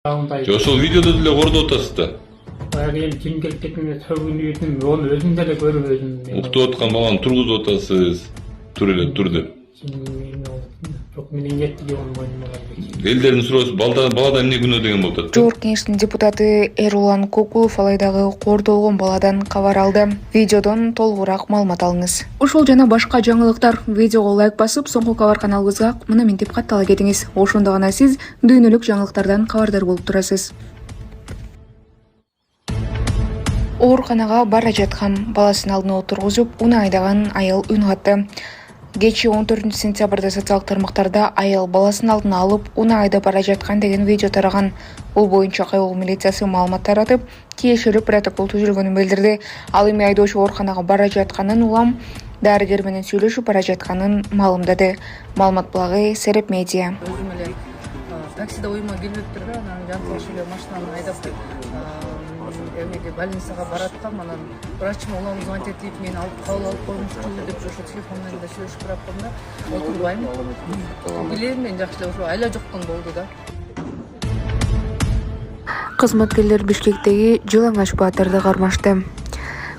Андай. Ошол видеодо деле кордоп атасыз да. Баягы эми ким келип кеткенде сөгүнүүтүн onu өзүң деле көрүп Уктуп аткан баланы тургузуп атасыз. Тур эле тур деп. Жок менен кетти деп onu мойнума албайт. Элдердин суроосу балада эмне күнөө деген болуп атат. Жогорку кеңештин депутаты Эрулан Кокулов алайдагы кордолгон баладан кабар алды. Видеодон толугураак маалымат алыңыз. Ушул жана башка жаңылыктар видеого лайк басып, соңку кабар каналыбызга мына минтип каттала кетиңиz. Ошондо гана сиз дүйнөлүк жаңылыктардан кабардар болуп турасыз. Ооруканага бара жаткан баласын алдына отургузуп, уну айдаган аял үн катты. Кечээ 14 сентябрда социалдык тармактарда аял баласын алдына алып, уну айдап бара жаткан деген видео тараган. Бул боюнча Кайыл милициясы маалымат таратып, тиешелүү протокол түзүлгөнүн билдирди. Ал эми айдоочу ооруканага бара жатканын улам дарыгер менен сүйлөшүп бара жатканын маалымдады. Маалымат булагы Сереп Медиа. Өзүм эле таксиде оюма келбептир да, анан жантылаш эле машинаны айдап эмеге больницага бараткам, анан врачым улам звонить этип мени алып кабыл алып коюңузчу деп ошо телефон менен да сүйлөшүп бараткам да, отурбайм. Билем мен жакшы эле ошо айла жоктон болду да. Кызматкерлер Бишкектеги Жылаңач Баатырды кармашты.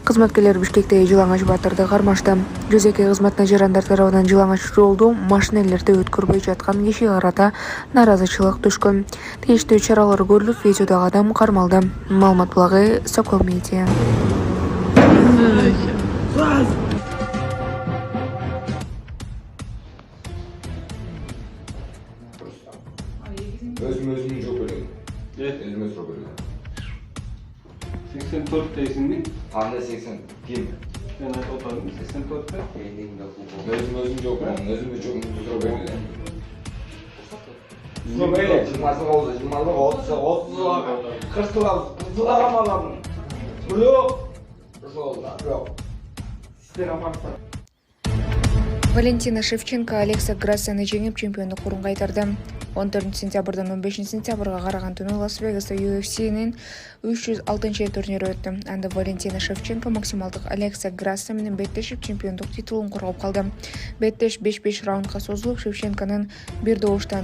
Кызматкерлер Бишкектеги Жылаңач Баатырды кармашты. Жүзеки кызматына жарандар тарабынан Жылаңач жолду машинелерди өткөрбөй жаткан кишиге карата нааразычылык түшкөн. Тийиштүү чаралар көрүлүп, видеодагы адам кармалды. Маалымат булагы Сокол Медиа. Özüm çok öyle. Özüme çok öyle. 84 deysin mi? Anne 80 kim? Ben otarım 84'te. Özüm çok öyle. Özüm çok öyle. Çok öyle. Çıkmasın oldu. Çıkmasın oldu. Kırtılar ama lan. Yok. Yok. Sistem varsa. Валентина Шевченко Алекса Грассаны жеңип чемпиондук орунга кайтарды. 14 сентябрдан 15 сентябрга караган түнү Лас-Вегаста UFC'нин 306 турниру өттү. Анда Валентина Шевченко максималдык Алекса Грасса менен беттешип чемпиондук титулун коргоп калды. Беттеш 5-5 раундга созулуп, Шевченконун бир добуштан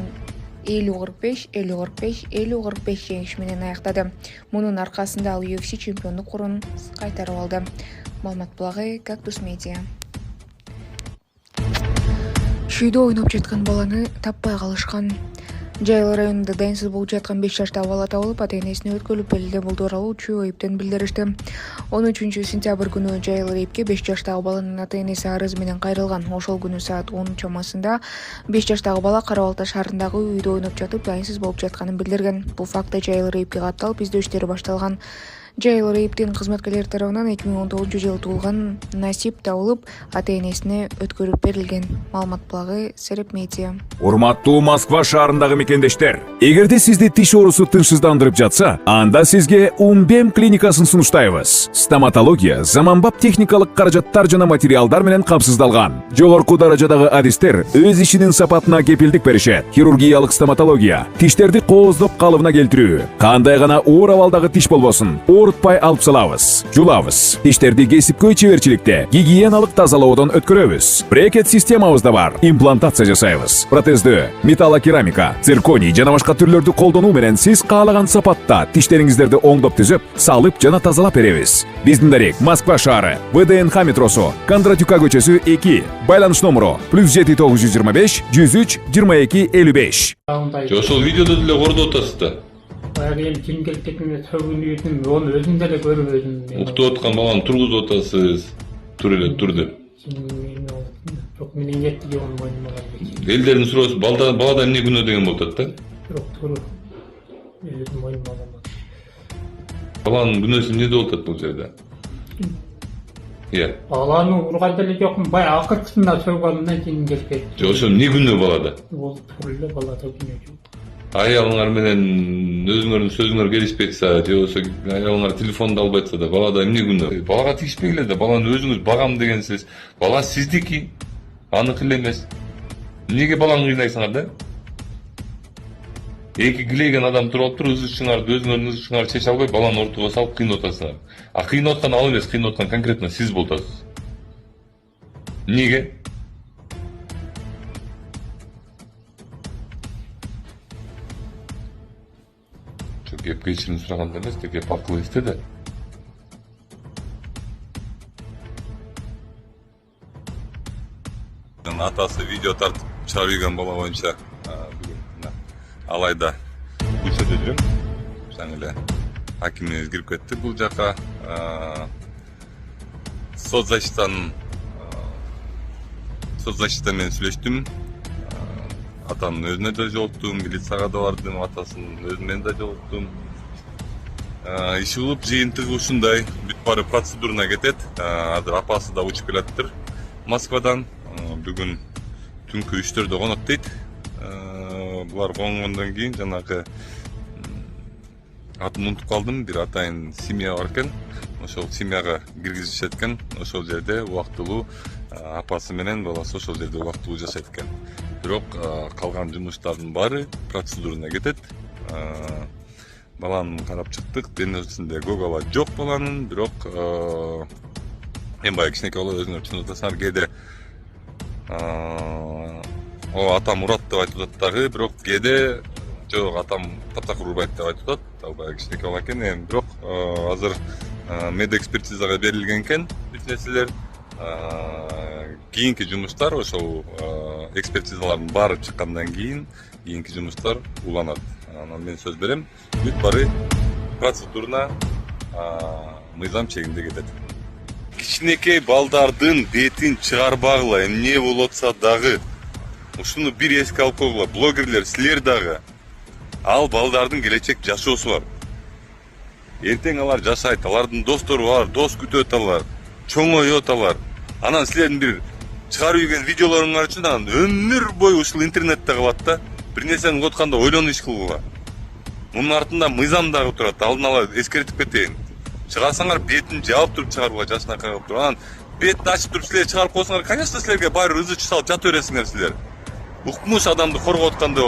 50-45, 50-45, 50-45 жеңиш менен аяктады. Мунун аркасында ал UFC чемпиондук орунун кайтарып алды. Маалымат булагы Кактус Медиа. Шүйдө ойноп жаткан баланы таппай калышкан. Жайыл районунда дайынсыз болуп жаткан 5 жаштагы бала табылып, ата-энесине өткөрүлүп берилди. Бул тууралуу Чүй айыптан билдиришти. 13 сентябрь күнү Жайыл райипке 5 жаштагы баланын ата-энеси арыз менен кайрылган. Ошол күнү саат 10 чамасында 5 жаштагы бала Карабалта шаарындагы үйдө ойноп жатып, дайынсыз болуп жатканын билдирген. Бул фактта Жайыл райипке катталып, издөө иштери башталган. Жайыл райиптин кызматкерлери тарабынан 2019-жылы туулган Насип табылып, ата-энесине өткөрүп берилген. Маалымат булагы Сереп Медиа. Урматтуу Москва шаарындагы мекендештер, эгерде сизди тиш оорусу тынчсыздандырып жатса, анда сизге Умбем клиникасын сунуштайбыз. Стоматология заманбап техникалык каражаттар жана материалдар менен камсыздалган. Жогорку даражадагы адистер өз ишинин сапатына кепилдик беришет. Хирургиялык стоматология, тиштерди кооздоп калыбына келтирүү, кандай гана оор абалдагы тиш болбосун, оорутпай алып салабыз, жулабыз. Тиштерди кесипкөй чеберчиликте, гигиеналык тазалоодон өткөрөбүз. Брекет системабыз да бар. Имплантация жасайбыз. Протездөө, металлокерамика, цирконий жана башка түрлөрдү колдонуу менен сиз каалаган сапатта тиштериңиздерди оңдоп түзөп, салып жана тазалап беребиз. Биздин дарек Москва шаары, ВДНХ метросу, Кондратюка көчөсү 2, байланыш номеру +7 925 103 22 55. Ошол видеодо деле кордоп атасыз да. Баягы эми ким келип кеткенде сөгүнүүтүн onu өзүң деле көрүп Уктуп аткан баланы тургузуп атасыз. Тур эле тур деп. Жок менен кетти деп onu мойнума албайт. Элдердин суроосу балада эмне күнөө деген болуп атат да. Жок туура. Өзүм мойнума аламын. Баланын күнөөсү эмнеде болуп атат бул жерде? Баланы урган деле жокмун, баягы акыркысында сөггөнүнөн кийин келип кетти. Ошо эмне күнөө балада? Ол туура эле балада күнөө жок. Аялыңар менен өзүңөрдүн сөзүңөр келишпей атса, же болбосо аялыңар телефонду албай атса да, балада эмне күнөө? Балага тийишпегиле да, баланы өзүңүз багам дегенсиз. Бала сиздики, аныкы эле эмес. Эмнеге баланы кыйнайсыңар да? Эки килейген адам туруп алыптыр, ызы-чыңарды өзүңөрдүн ызы-чыңарды чече албай баланы ортого салып кыйнап атасыңар. А кыйнап аткан ал эмес, кыйнап аткан конкретно сиз болуп атасыз. Эмнеге? кеп кечирим сураганда эмес, кеп акыл эсте да. Атасы видео тартып чыгарып жүргөн бала боюнча алайда көчөдө жүрөм. Жаңы эле акимибиз кирип кетти бул жака. Соцзащита менен сүйлөштүм. Атамдын өзүнө да жолуктум, милицияга да бардым, атасынын өзүнөн да жолуктум. Иш кылып жыйынтыгы ушундай, бүт баары процедурына кетет. Азыр апасы да учуп келаттыр Москвадан. Бүгүн түнкү 3-төрдө конот дейт. Булар конгондон кийин жанагы атын унутуп калдым, бир атайын семья бар экен. Ошол семьяга киргизишет экен. Ошол жерде убактылуу апасы менен баласы ошол жерде убактылуу жашайт экен. Бирок калган жумуштардын баары процедурына кетет. Баланы карап чыктык, денесинде көк ала жок баланын, бирок эми баягы кичинекей бала өзүңөр түшүнүп атасыңар, кээде атам урат деп айтып атат дагы, бирок кээде жок атам таптакыр урбайт деп айтып атат. Ал баягы кичинекей бала экен, эми бирок азыр медэкспертизага берилген экен бүт нерселер. Кийинки жумуштар ошол экспертизалардын баары чыккандан кийинки жумуштар уланат. Анан мен сөз берем, бүт баары процедурна мыйзам чегинде кетет. Кичинекей балдардын бетин чыгарбагыла, эмне болуп атса дагы. Ушуну бир эске алып койгула, блогерлер, силер дагы. Ал балдардын келечек жашоосу бар. Эртең алар жашайт, алардын достору бар, дос күтөт алар, чоңойот алар. Анан силердин бир чыгарып жүргөн видеолоруңар үчүн анан өмүр бою ушул интернетте калат да. Бир нерсени угатканда ойлонуп иш кылгыла. Мунун артында мыйзам дагы турат, алдын ала эскертип кетейин. Чыгарсаңар бетин жаап туруп чыгарууга жашынакай кылып туруп. Анан бетти ачып туруп силер чыгарып койсоңор, конечно, силерге баары ызы салып жата бересиңер силер. Укмуш адамды коргоп аткандай